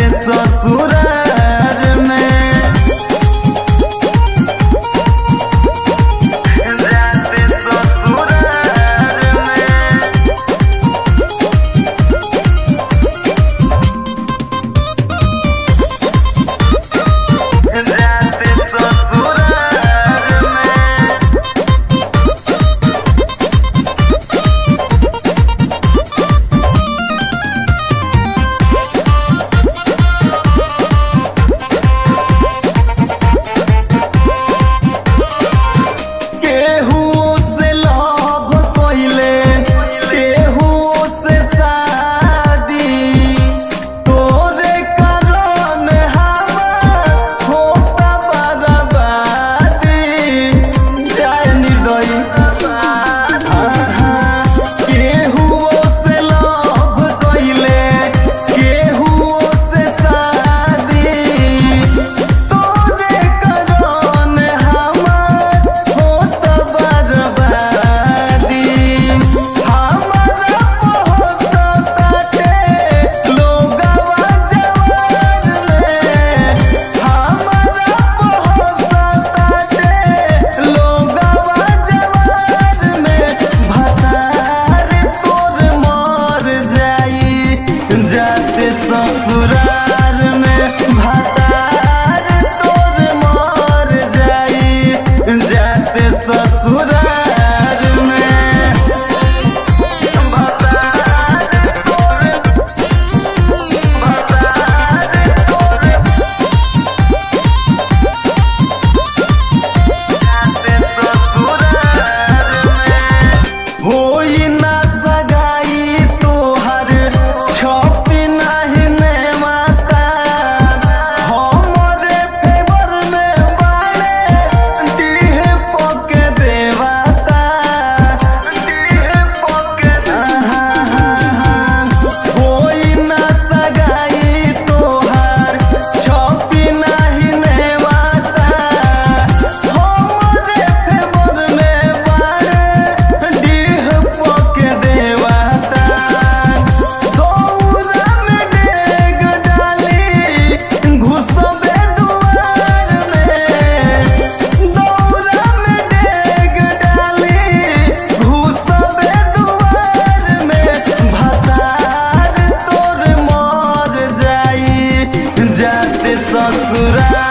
जाते ससुराल में, जाते ससुराल में, जाते ससुराल में। जाते ससुराल में भतार तोर मर जाई, जाते ससुराल में भतार तोर, भतार तोर, जाते ससुराल में। होई ना सगाई तोहर छपी नहीं ने माता, हमरे फेवर में बाड़े डीह पके देवाता, डीह पके होई ना सगाई तोहर छपी नहीं ने माता, हमरे फेवर में बाड़े डीह पके देवाता। दौरा में डेग डाली घुसबे दुआर में, दौरा में डेग डाली घुसबे दुआर में, भतार तोर मर जाई, जाते ससुराल